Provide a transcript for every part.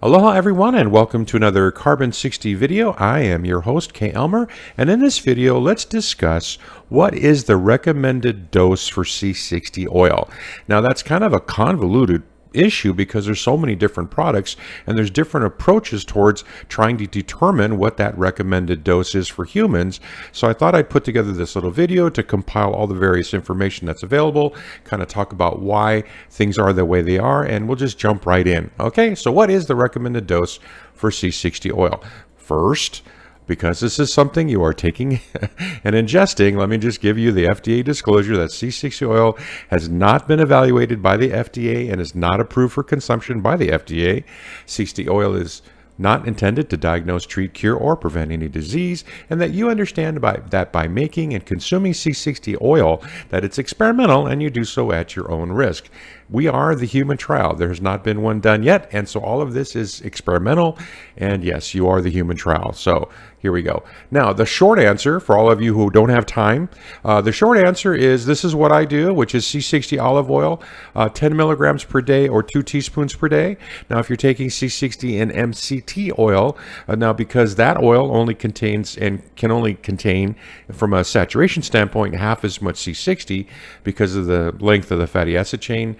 Aloha everyone and welcome to another Carbon 60 video. I am your host Kay Elmer, and in this video let's discuss what is the recommended dose for C60 oil. Now that's kind of a convoluted issue because there's so many different products and there's different approaches towards trying to determine what that recommended dose is for humans. So I thought I'd put together this little video to compile all the various information that's available, kind of talk about why things are the way they are, and we'll just jump right in. Okay, so what is the recommended dose for C60 oil? First, because this is something you are taking and ingesting, let me just give you the FDA disclosure that C60 oil has not been evaluated by the FDA and is not approved for consumption by the FDA. C60 oil is not intended to diagnose, treat, cure, or prevent any disease, and that you understand that by making and consuming C60 oil, that it's experimental and you do so at your own risk. We are the human trial. There has not been one done yet, and so all of this is experimental, and yes, you are the human trial. So here we go. Now, the short answer, for all of you who don't have time, the short answer is this is what I do, which is C60 olive oil, 10 milligrams per day or 2 teaspoons per day. Now, if you're taking C60 and MCT oil, now because that oil only contains and can only contain, from a saturation standpoint, half as much C60 because of the length of the fatty acid chain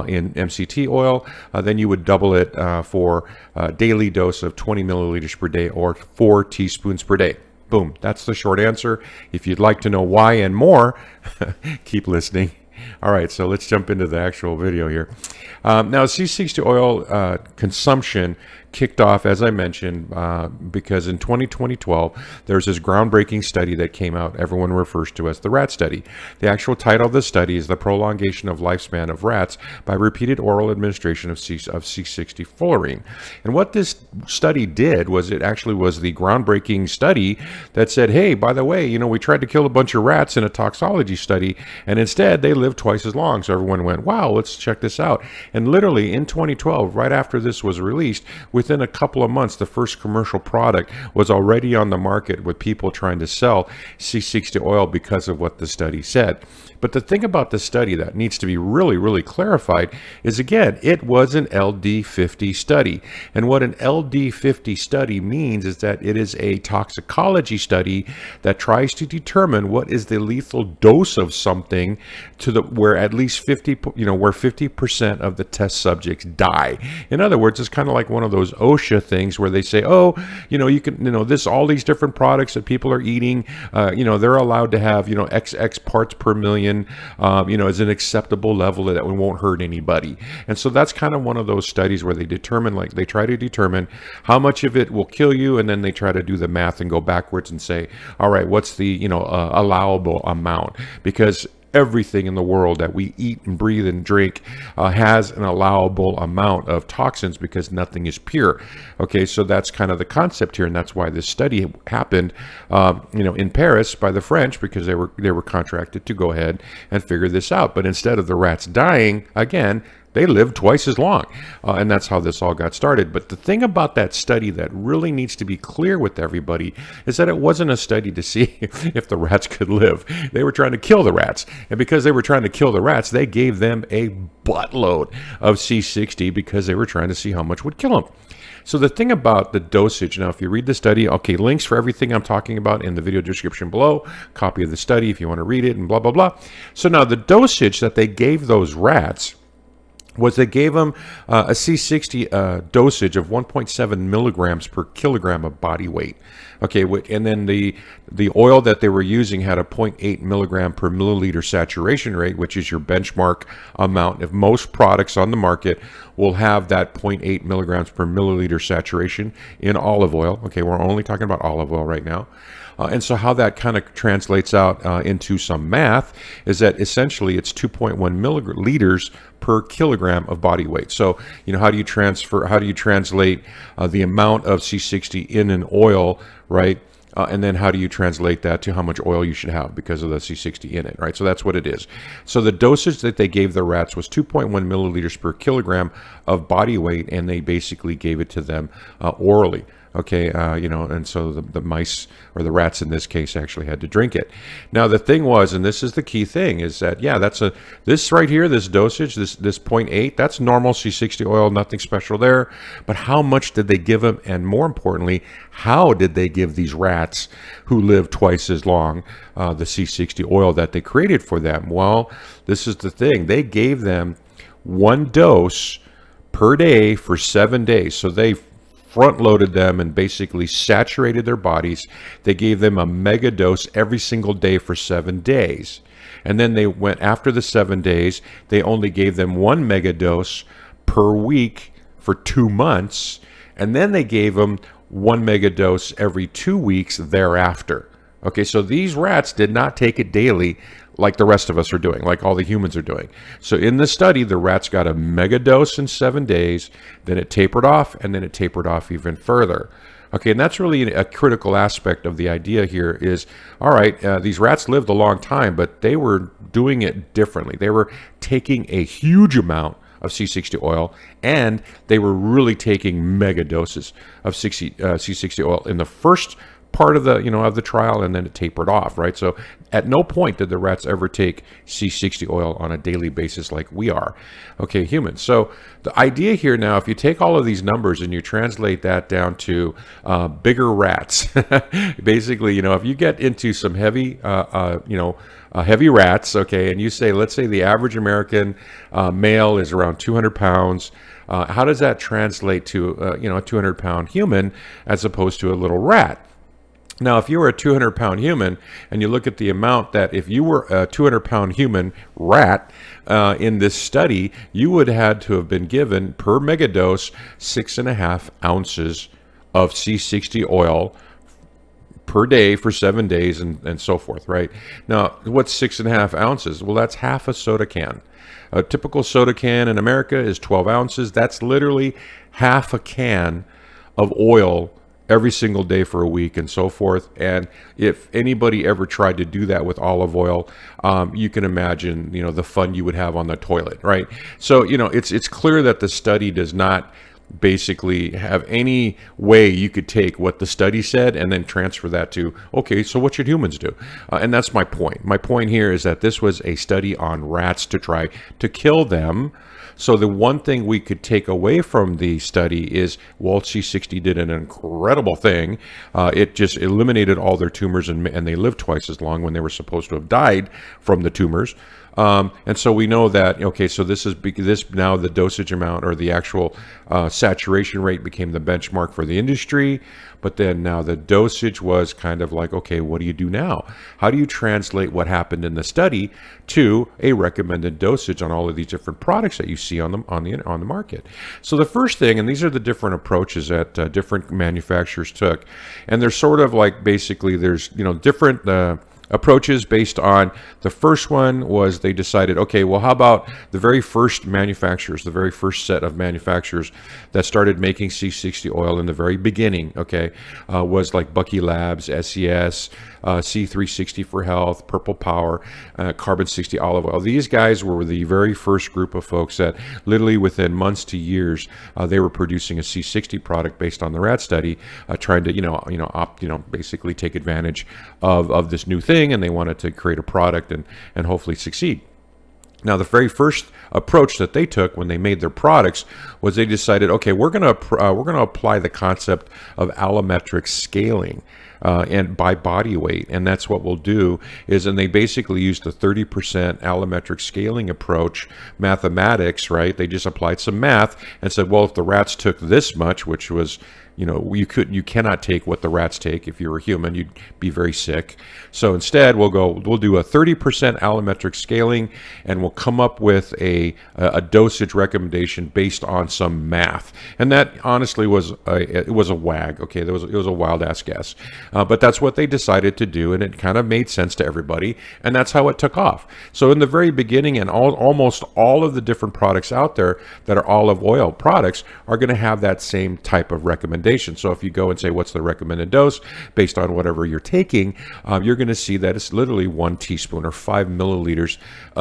in MCT oil, then you would double it for a daily dose of 20 milliliters per day or 4 teaspoons per day. Boom. That's the short answer. If you'd like to know why and more, keep listening. All right, so let's jump into the actual video here. Now, C60 oil consumption kicked off, as I mentioned, because in 2012, there's this groundbreaking study that came out, everyone refers to as the rat study. The actual title of the study is The Prolongation of Lifespan of Rats by Repeated Oral Administration of C60 Fullerene. And what this study did was it actually was the groundbreaking study that said, hey, by the way, you know, we tried to kill a bunch of rats in a toxology study, and instead they lived twice as long. So everyone went, wow, let's check this out. And literally in 2012, right after this was released, within a couple of months, the first commercial product was already on the market with people trying to sell C60 oil because of what the study said. But the thing about the study that needs to be really, really clarified is, again, it was an LD50 study. And what an LD50 study means is that it is a toxicology study that tries to determine what is the lethal dose of something to the where at least 50% of the test subjects die. In other words, it's kind of like one of those OSHA things where they say, oh, you can, all these different products that people are eating, they're allowed to have, XX parts per million, as an acceptable level that won't hurt anybody. And so that's kind of one of those studies where they try to determine how much of it will kill you, and then they try to do the math and go backwards and say, all right, what's the, allowable amount? Because everything in the world that we eat and breathe and drink has an allowable amount of toxins because nothing is pure. Okay, so that's kind of the concept here, and that's why this study happened, in Paris by the French, because they were contracted to go ahead and figure this out. But instead of the rats dying, again, they lived twice as long, and that's how this all got started. But the thing about that study that really needs to be clear with everybody is that it wasn't a study to see if the rats could live. They were trying to kill the rats, and because they were trying to kill the rats, they gave them a buttload of C60 because they were trying to see how much would kill them. So the thing about the dosage, now if you read the study, okay, links for everything I'm talking about in the video description below, copy of the study if you want to read it, and blah, blah, blah. So now the dosage that they gave those rats was they gave them a C60 dosage of 1.7 milligrams per kilogram of body weight. Okay, and then the oil that they were using had a 0.8 milligram per milliliter saturation rate, which is your benchmark amount. If most products on the market will have that 0.8 milligrams per milliliter saturation in olive oil. Okay, we're only talking about olive oil right now. And so how that kind of translates out into some math is that essentially it's 2.1 milliliters per kilogram of body weight. So, how do you translate the amount of C60 in an oil, right? And then how do you translate that to how much oil you should have because of the C60 in it, right? So that's what it is. So the dosage that they gave the rats was 2.1 milliliters per kilogram of body weight, and they basically gave it to them orally. Okay, and so the mice, or the rats in this case, actually had to drink it. Now the thing was, and this is the key thing, is that this right here, this dosage, this 0.8, that's normal C60 oil, nothing special there. But how much did they give them, and more importantly, how did they give these rats who live twice as long the C60 oil that they created for them? Well, this is the thing. They gave them one dose per day for 7 days. So they front loaded them and basically saturated their bodies. They gave them a mega dose every single day for 7 days. And then they went, after the 7 days, they only gave them one mega dose per week for 2 months. And then they gave them one mega dose every 2 weeks thereafter. Okay, so these rats did not take it daily like the rest of us are doing, like all the humans are doing. So in the study, the rats got a mega dose in 7 days, then it tapered off, and then it tapered off even further. Okay, and that's really a critical aspect of the idea here is, all right, these rats lived a long time, but they were doing it differently. They were taking a huge amount of C60 oil, and they were really taking mega doses of C60 oil in the first part of the trial, and then it tapered off, right? So at no point did the rats ever take C60 oil on a daily basis like we are, okay, humans. So the idea here now, if you take all of these numbers and you translate that down to bigger rats, basically, if you get into some heavy, heavy rats, okay, and you say, let's say the average American male is around 200 pounds. How does that translate to, a 200-pound human as opposed to a little rat? Now, if you were a 200-pound human and you look at the amount that if you were a 200-pound human rat in this study, you would have had to have been given per megadose 6.5 ounces of C60 oil per day for 7 days and so forth, right? Now, what's 6.5 ounces? Well, that's half a soda can. A typical soda can in America is 12 ounces. That's literally half a can of oil every single day for a week and so forth. And if anybody ever tried to do that with olive oil, you can imagine, the fun you would have on the toilet, right? So, it's clear that the study does not basically have any way you could take what the study said and then transfer that to, okay, so what should humans do? And that's my point. My point here is that this was a study on rats to try to kill them. So the one thing we could take away from the study is, well, C60 did an incredible thing. It just eliminated all their tumors, and they lived twice as long when they were supposed to have died from the tumors. And so we know that, okay, so this now the dosage amount, or the actual saturation rate, became the benchmark for the industry. But then now the dosage was kind of like, okay, what do you do now? How do you translate what happened in the study to a recommended dosage on all of these different products that you see on the market? So the first thing, and these are the different approaches that different manufacturers took, and they're sort of like, basically there's different approaches based on, the first one was they decided, okay, well, how about the very first manufacturers, the very first set of manufacturers that started making C60 oil in the very beginning, okay, was like Bucky Labs, SES, C360 for Health, Purple Power, Carbon 60 Olive Oil. These guys were the very first group of folks that literally within months to years, they were producing a C60 product based on the rat study, trying to, basically take advantage of this new thing, and they wanted to create a product and hopefully succeed. Now, the very first approach that they took when they made their products was they decided, okay, we're going to apply the concept of allometric scaling and by body weight, and that's what we'll do is, and they basically used the 30% allometric scaling approach, mathematics, right? They just applied some math and said, well, if the rats took this much, which was, you cannot take what the rats take. If you were a human, you'd be very sick. So instead, we'll do a 30% allometric scaling, and we'll come up with a dosage recommendation based on some math. And that honestly was a wag. Okay, it was a wild ass guess. But that's what they decided to do, and it kind of made sense to everybody, and that's how it took off. So in the very beginning, and almost all of the different products out there that are olive oil products are going to have that same type of recommendation. So if you go and say, what's the recommended dose based on whatever you're taking, you're going to see that it's literally 1 teaspoon or 5 milliliters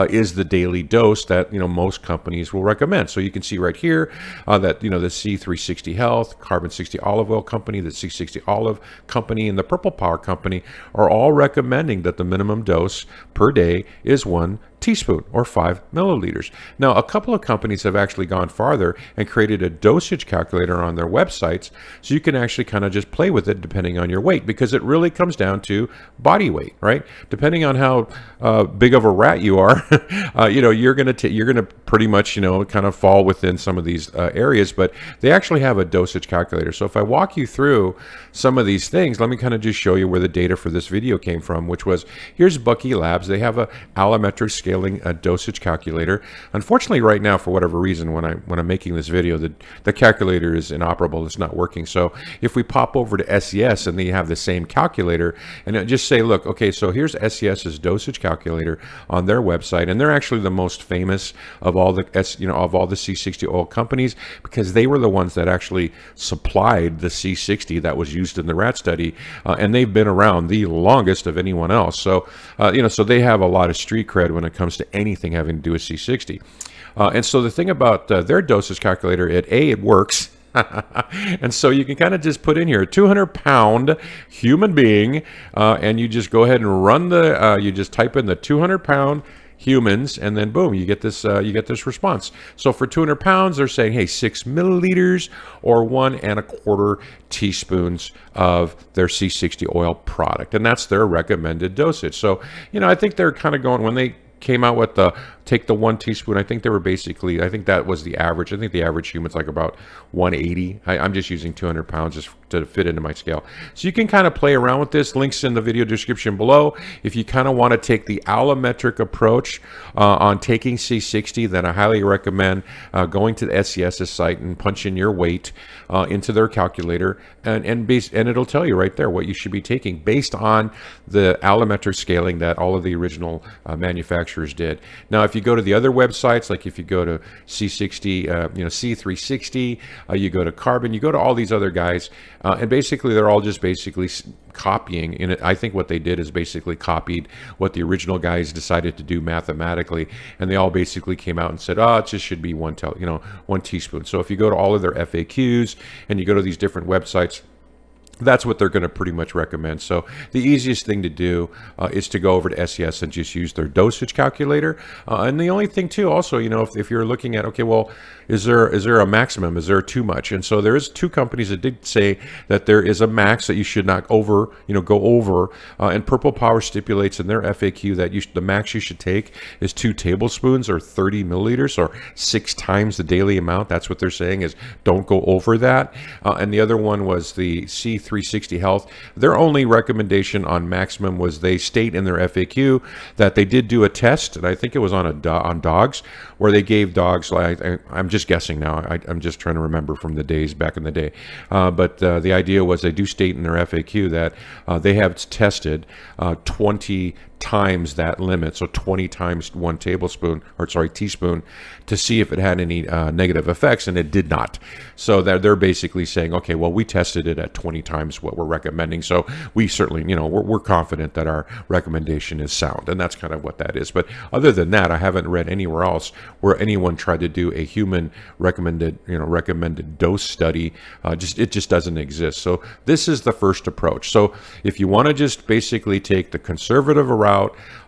is the daily dose that most companies will recommend. So you can see right here that the C360 Health, Carbon 60 Olive Oil Company, the C60 Olive Company, and the Purple Power Company are all recommending that the minimum dose per day is 1 teaspoon or 5 milliliters. Now, a couple of companies have actually gone farther and created a dosage calculator on their websites, so you can actually kind of just play with it depending on your weight, because it really comes down to body weight, right? Depending on how big of a rat you are, you're gonna pretty much kind of fall within some of these areas. But they actually have a dosage calculator. So if I walk you through some of these things, let me kind of just show you where the data for this video came from, which was, here's Bucky Labs. They have a allometric scale a dosage calculator. Unfortunately, right now, for whatever reason, when I'm making this video, the calculator is inoperable. It's not working. So if we pop over to SES and they have the same calculator, and just say, look, okay, so here's SES's dosage calculator on their website, and they're actually the most famous of all the C60 oil companies, because they were the ones that actually supplied the C60 that was used in the rat study, and they've been around the longest of anyone else. So so they have a lot of street cred when it comes to anything having to do with C60. And so the thing about their dosage calculator, it works. And so you can kind of just put in here a 200-pound human being, and you just go ahead and run you just type in the 200-pound humans, and then boom, you get this response. So for 200 pounds, they're saying, hey, 6 milliliters or 1.25 teaspoons of their C60 oil product, and that's their recommended dosage. So I think they're kind of going, when they came out with take the 1 teaspoon, I think they were basically, I think that was the average. I think the average human's like about 180. I'm just using 200 pounds just to fit into my scale. So you can kind of play around with this. Links in the video description below. If you kind of want to take the allometric approach on taking C60, then I highly recommend going to the SES's site and punch in your weight into their calculator, and it'll tell you right there what you should be taking based on the allometric scaling that all of the original manufacturers did. Now, if you go to the other websites, like if you go to C60, C360, you go to Carbon, you go to all these other guys, and basically they're all just basically copying. And I think what they did is basically copied what the original guys decided to do mathematically, and they all basically came out and said, oh, it just should be 1 teaspoon. So if you go to all of their FAQs and you go to these different websites, that's what they're going to pretty much recommend. So the easiest thing to do is to go over to SES and just use their dosage calculator. And the only thing too, also, if you're looking at, okay, well, is there a maximum? Is there too much? And so there is 2 companies that did say that there is a max that you should not go over. And Purple Power stipulates in their FAQ that the max you should take is 2 tablespoons or 30 milliliters, or 6 times the daily amount. That's what they're saying, is don't go over that. And the other one was the C360 Health. Their only recommendation on maximum was, they state in their FAQ that they did do a test, and I think it was on dogs, where they gave dogs, like, I'm just guessing now, I'm just trying to remember from the days back in the day, but the idea was, they do state in their FAQ that they have tested 20 times that limit, so 20 times 1 teaspoon, to see if it had any negative effects, and it did not. So they're basically saying, okay, well, we tested it at 20 times what we're recommending, so we certainly, we're confident that our recommendation is sound, and that's kind of what that is. But other than that, I haven't read anywhere else where anyone tried to do a human recommended dose study. It just doesn't exist. So this is the first approach. So if you want to just basically take the conservative route,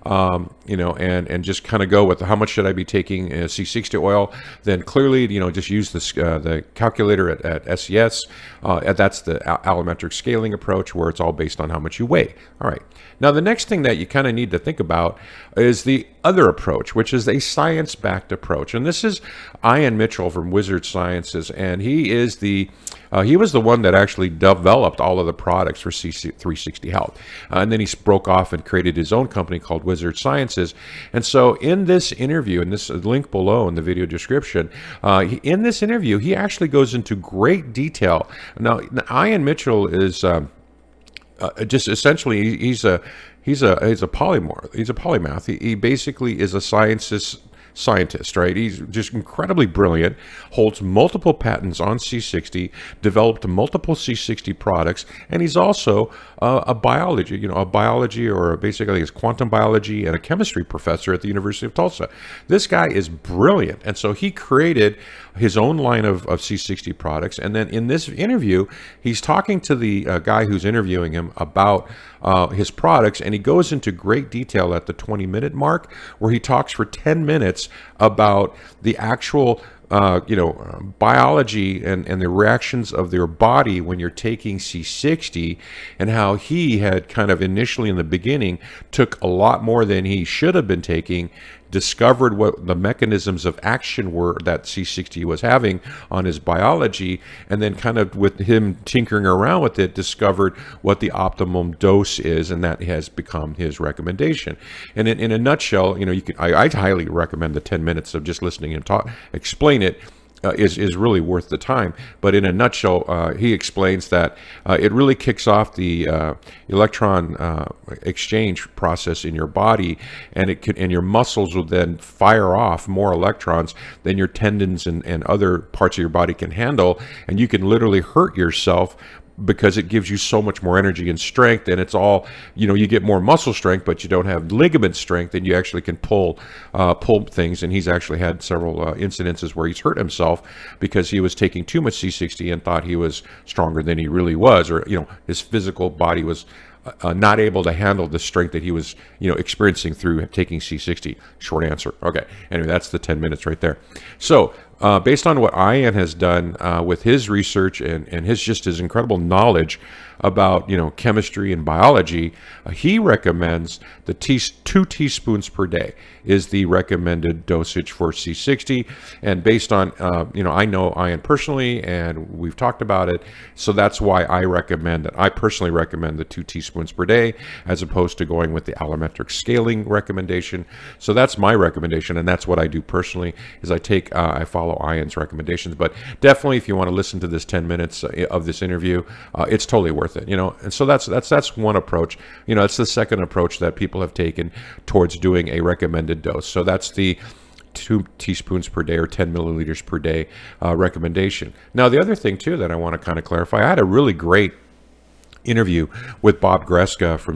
and just kind of go with, how much should I be taking C60 oil, then clearly, just use the calculator at SES. That's the allometric scaling approach, where it's all based on how much you weigh. All right. Now, the next thing that you kind of need to think about is the other approach, which is a science-backed approach. And this is Ian Mitchell from Wizard Sciences, and he was the one that actually developed all of the products for C360 Health. And then he broke off and created his own company called Wizard Sciences. And so in this interview, and this link below in the video description, in this interview, he actually goes into great detail. Now Ian Mitchell is just essentially, he's a polymorph. He's a polymath. He basically is a scientist, right? He's just incredibly brilliant, holds multiple patents on C60, developed multiple C60 products, and he's also a biology or basically he's quantum biology and a chemistry professor at the University of Tulsa. This guy is brilliant, and so he created his own line of C60 products. And then in this interview, he's talking to the guy who's interviewing him about his products, and he goes into great detail at the 20-minute mark, where he talks for 10 minutes about the actual biology and the reactions of your body when you're taking C60, and how he had kind of initially in the beginning took a lot more than he should have been taking, discovered what the mechanisms of action were that C60 was having on his biology, and then kind of with him tinkering around with it, discovered what the optimum dose is, and that has become his recommendation. And in a nutshell, I highly recommend the 10 minutes of just listening him talk, explain it. Is really worth the time. But in a nutshell, he explains that it really kicks off the electron exchange process in your body, and your muscles will then fire off more electrons than your tendons and other parts of your body can handle, and you can literally hurt yourself because it gives you so much more energy and strength. And it's all, you get more muscle strength, but you don't have ligament strength, and you actually can pull things. And he's actually had several incidences where he's hurt himself because he was taking too much C60 and thought he was stronger than he really was, or his physical body was not able to handle the strength that he was, experiencing through taking C60. Short answer. Okay. Anyway, that's the 10 minutes right there. So, based on what Ian has done with his research and his incredible knowledge about chemistry and biology, he recommends the 2 teaspoons per day is the recommended dosage for C60. And based on I know Ian personally, and we've talked about it, so that's why I personally recommend the 2 teaspoons per day as opposed to going with the allometric scaling recommendation. So that's my recommendation, and that's what I do personally. Is I follow Ian's recommendations. But definitely, if you want to listen to this 10 minutes of this interview, it's totally worth it. And so that's one approach. It's the second approach that people have taken towards doing a recommended dose. So that's the 2 teaspoons per day or 10 milliliters per day recommendation. Now, the other thing too that I want to kind of clarify, I had a really great interview with Bob Greska from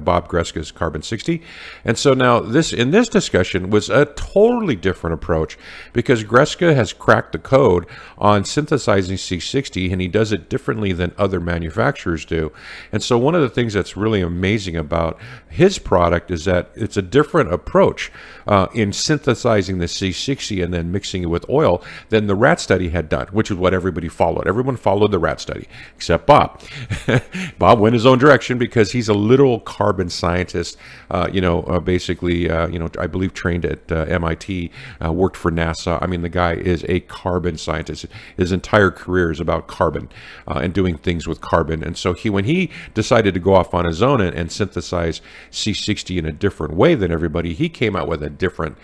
Bob Greska's Carbon 60. And so now this discussion was a totally different approach, because Greska has cracked the code on synthesizing C60, and he does it differently than other manufacturers do. And so one of the things that's really amazing about his product is that it's a different approach in synthesizing the C60 and then mixing it with oil than the rat study had done, which is what everybody followed. Everyone followed the rat study except Bob. Bob went his own direction because he's a literal carbon scientist, basically, I believe trained at MIT, worked for NASA. I mean, the guy is a carbon scientist. His entire career is about carbon and doing things with carbon. And so when he decided to go off on his own and synthesize C60 in a different way than everybody, he came out with a different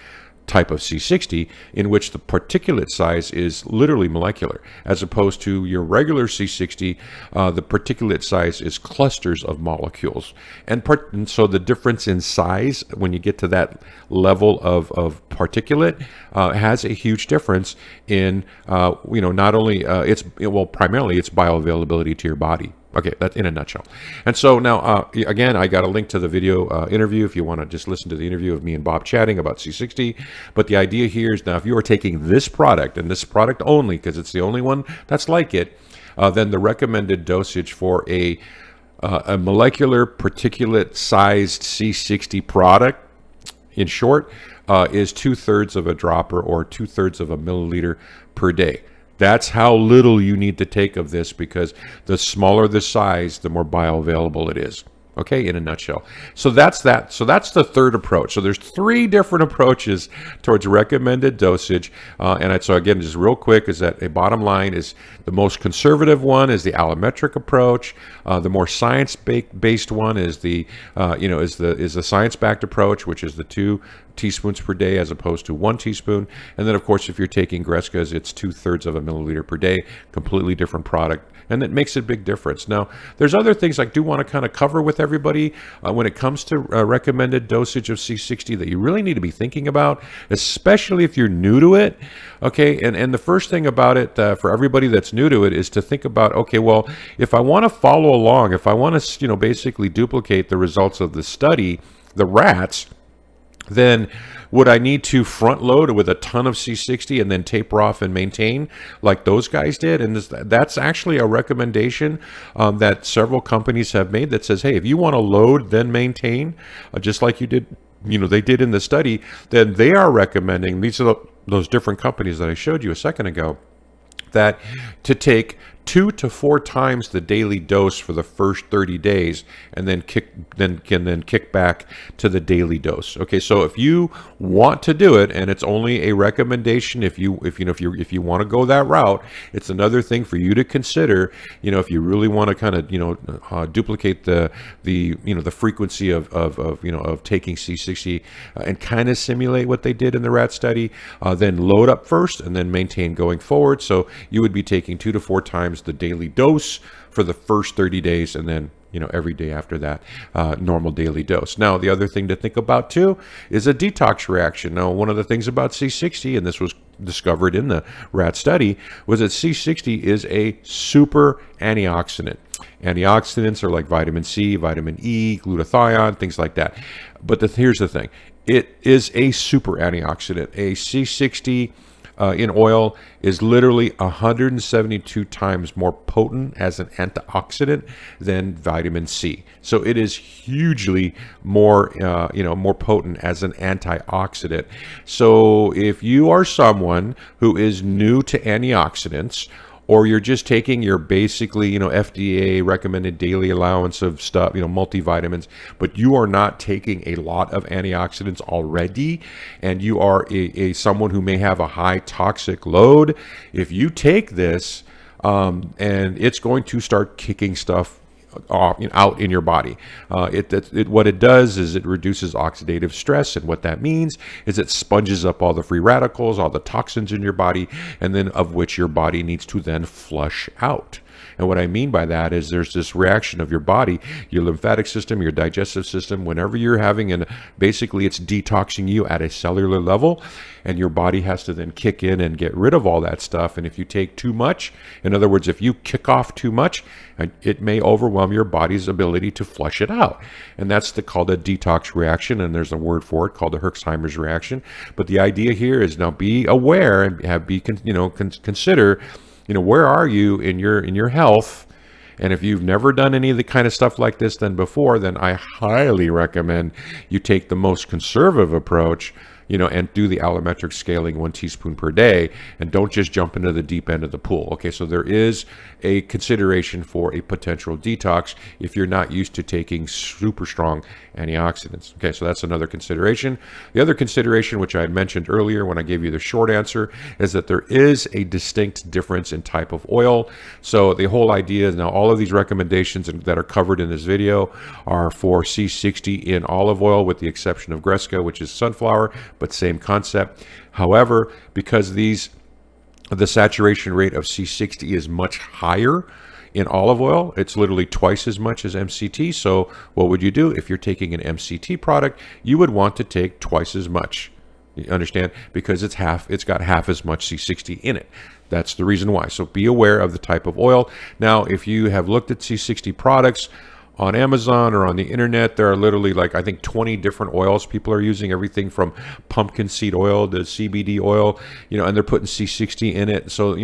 type of C60 in which the particulate size is literally molecular, as opposed to your regular C60. The particulate size is clusters of molecules, and so the difference in size when you get to that level of particulate has a huge difference in not only primarily its bioavailability to your body. Okay, that's in a nutshell. And so now, again, I got a link to the video interview if you want to just listen to the interview of me and Bob chatting about C60. But the idea here is now if you are taking this product and this product only, because it's the only one that's like it, then the recommended dosage for a molecular particulate sized C60 product, in short, is 2/3 of a dropper or 2/3 of a milliliter per day. That's how little you need to take of this, because the smaller the size, the more bioavailable it is. Okay, in a nutshell. So that's that. So that's the third approach. So there's 3 different approaches towards recommended dosage. So again, just real quick, is that a bottom line is the most conservative one is the allometric approach. The more science-based one is the science-backed approach, which is the 2 teaspoons per day as opposed to 1 teaspoon. And then, of course, if you're taking Greska's, it's 2/3 of a milliliter per day, completely different product. And that makes a big difference. Now, there's other things I do want to kind of cover with everybody when it comes to recommended dosage of C60 that you really need to be thinking about, especially if you're new to it. Okay, and the first thing about it for everybody that's new to it is to think about, okay, well, if I want to follow along, if I want to, basically duplicate the results of the study, the rats, then would I need to front load with a ton of C60 and then taper off and maintain like those guys did? And that's actually a recommendation that several companies have made that says, hey, if you want to load then maintain, just like you did, they did in the study, then they are recommending, these are those different companies that I showed you a second ago, that to take 2 to 4 times the daily dose for the first 30 days, and then kick back to the daily dose. Okay, so if you want to do it, and it's only a recommendation, if you want to go that route, it's another thing for you to consider. If you really want to kind of duplicate the frequency of taking C60 and kind of simulate what they did in the rat study, then load up first and then maintain going forward. So you would be taking 2 to 4 times the daily dose for the first 30 days, and then every day after that, normal daily dose. Now, the other thing to think about too is a detox reaction. Now, one of the things about C60, and this was discovered in the rat study, was that C60 is a super antioxidant. Antioxidants are like vitamin C, vitamin E, glutathione, things like that. But here's the thing. It is a super antioxidant. A C60 in oil is literally 172 times more potent as an antioxidant than vitamin C. So it is hugely more, more potent as an antioxidant. So if you are someone who is new to antioxidants, or you're just taking your basically, FDA recommended daily allowance of stuff, multivitamins, but you are not taking a lot of antioxidants already, and you are someone who may have a high toxic load, if you take this, and it's going to start kicking stuff out in your body. What it does is it reduces oxidative stress, and what that means is it sponges up all the free radicals, all the toxins in your body, and then of which your body needs to then flush out. And what I mean by that is there's this reaction of your body, your lymphatic system, your digestive system, whenever you're having basically it's detoxing you at a cellular level, and your body has to then kick in and get rid of all that stuff. And if you take too much, in other words, if you kick off too much, it may overwhelm your body's ability to flush it out. And that's called a detox reaction, and there's a word for it called the Herxheimer's reaction. But the idea here is now be aware and consider, where are you in your health? And if you've never done any of the kind of stuff like this before, then I highly recommend you take the most conservative approach, and do the allometric scaling 1 teaspoon per day, and don't just jump into the deep end of the pool. Okay, so there is a consideration for a potential detox if you're not used to taking super strong antioxidants. Okay, so that's another consideration. The other consideration, which I had mentioned earlier when I gave you the short answer, is that there is a distinct difference in type of oil. So the whole idea is now all of these recommendations that are covered in this video are for C60 in olive oil, with the exception of Greska, which is sunflower, but same concept. However, because the saturation rate of C60 is much higher in olive oil, it's literally twice as much as MCT. So what would you do if you're taking an MCT product? You would want to take twice as much. You understand? Because it's got half as much C60 in it. That's the reason why. So be aware of the type of oil. Now, if you have looked at C60 products on Amazon or on the internet, there are literally I think 20 different oils people are using, everything from pumpkin seed oil to CBD oil, and they're putting C60 in it. So,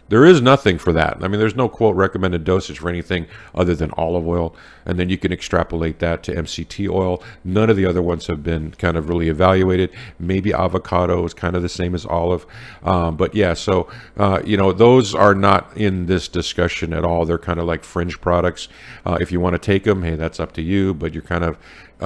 there is nothing for that. I mean, there's no quote recommended dosage for anything other than olive oil. And then you can extrapolate that to MCT oil. None of the other ones have been kind of really evaluated. Maybe avocado is kind of the same as olive. But yeah, so, those are not in this discussion at all. They're kind of like fringe products. If you want to take them, hey, that's up to you, but you're kind of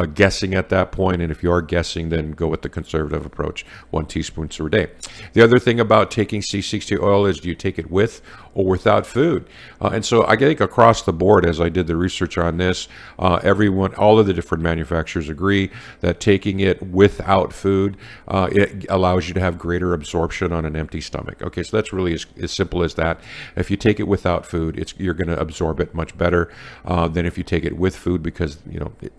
guessing at that point, and if you are guessing, then go with the conservative approach, 1 teaspoon per day. The other thing about taking C60 oil is, do you take it with or without food? And so I think across the board, as I did the research on this, all of the different manufacturers agree that taking it without food, it allows you to have greater absorption on an empty stomach. Okay, so that's really as simple as that. If you take it without food, you're going to absorb it much better than if you take it with food, because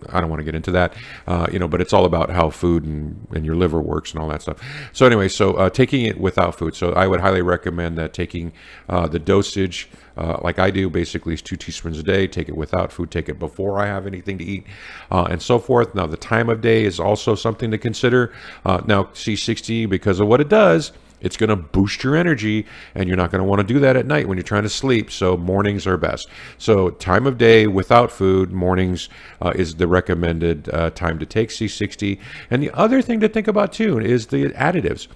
I don't want to get into that, but it's all about how food and your liver works and all that stuff. So anyway, taking it without food. So I would highly recommend that taking the dosage, like I do, basically is 2 teaspoons a day. Take it without food, take it before I have anything to eat, and so forth. Now, the time of day is also something to consider. Now, C60, because of what it does, it's going to boost your energy, and you're not going to want to do that at night when you're trying to sleep. So mornings are best. So time of day without food, mornings is the recommended time to take C60. And the other thing to think about too is the additives.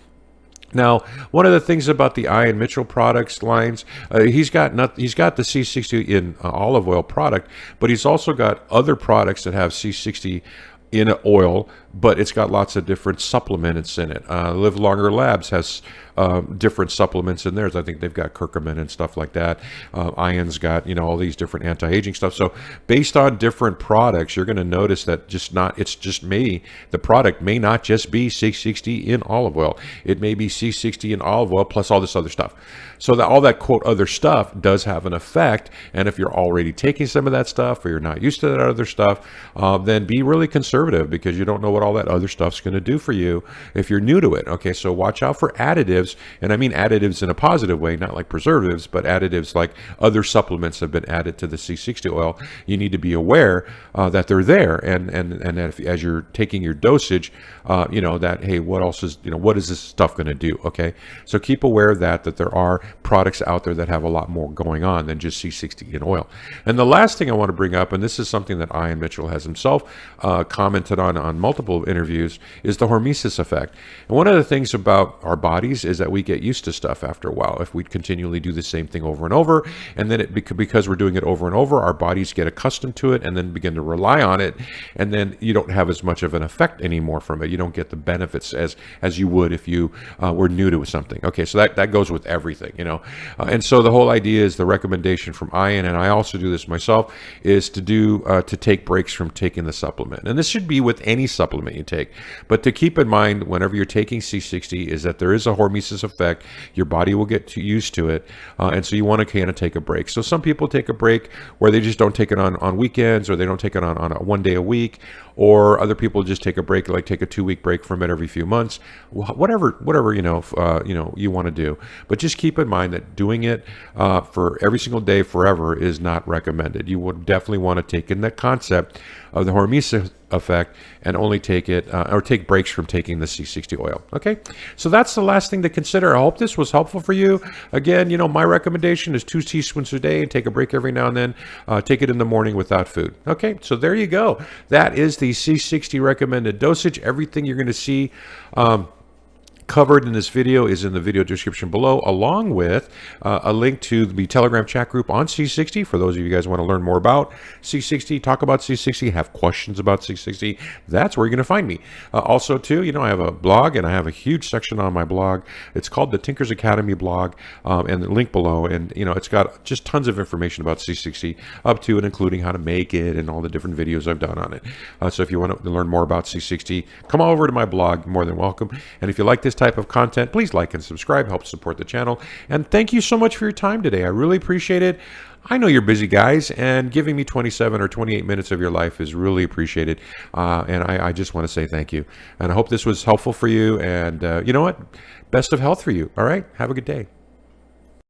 Now, one of the things about the Ian Mitchell products lines, he's got the C60 in olive oil product, but he's also got other products that have C60 in an oil, but it's got lots of different supplements in it. Live Longer Labs has different supplements in theirs. I think they've got curcumin and stuff like that. Ian's got all these different anti-aging stuff. So based on different products, you're going to notice that the product may not just be C60 in olive oil. It may be C60 in olive oil plus all this other stuff. So that all that quote other stuff does have an effect. And if you're already taking some of that stuff, or you're not used to that other stuff, then be really conservative, because you don't know what all that other stuff's going to do for you if you're new to it. Okay, so watch out for additives, and I mean additives in a positive way, not like preservatives, but additives like other supplements have been added to the C60 oil. You need to be aware that they're there, and as you're taking your dosage, that, hey, what else is, what is this stuff going to do? Okay, so keep aware of that there are products out there that have a lot more going on than just C60 in oil. And the last thing I want to bring up, and this is something that Ian Mitchell has himself commented on multiple interviews, is the hormesis effect. And one of the things about our bodies is that we get used to stuff after a while. If we continually do the same thing over and over, and then because we're doing it over and over, our bodies get accustomed to it and then begin to rely on it, and then you don't have as much of an effect anymore from it. You don't get the benefits as you would if you were new to something. Okay, so that goes with everything, and so the whole idea is, the recommendation from Ian, and I also do this myself, is to take breaks from taking the supplement. And this should be with any supplement you take, but to keep in mind whenever you're taking C60 is that there is a hormesis effect. Your body will get used to it, and so you want to kind of take a break. So some people take a break where they just don't take it on weekends, or they don't take it on a 1 day a week, or other people just take a break, like take a 2-week break from it every few months, whatever you want to do. But just keep in mind that doing it for every single day forever is not recommended. You would definitely want to take in that concept of the hormesis effect and only take it or take breaks from taking the C60 oil. Okay, so that's the last thing to consider. I hope this was helpful for you. Again, my recommendation is 2 teaspoons a day, and take a break every now and then. Take it in the morning without food. Okay, so there you go. That is the C60 recommended dosage. Everything you're going to see covered in this video is in the video description below, along with a link to the Telegram chat group on C60 for those of you guys who want to learn more about C60, talk about C60, have questions about C60. That's where you're going to find me. Also, too, I have a blog, and I have a huge section on my blog. It's called the Tinker's Academy blog, and the link below. And it's got just tons of information about C60, up to and including how to make it and all the different videos I've done on it. So if you want to learn more about C60, come over to my blog. You're more than welcome. And if you like this type of content, please like and subscribe, help support the channel. And thank you so much for your time today. I really appreciate it. I know you're busy guys, and giving me 27 or 28 minutes of your life is really appreciated. And I just want to say thank you. And I hope this was helpful for you. And you know what? Best of health for you. All right. Have a good day.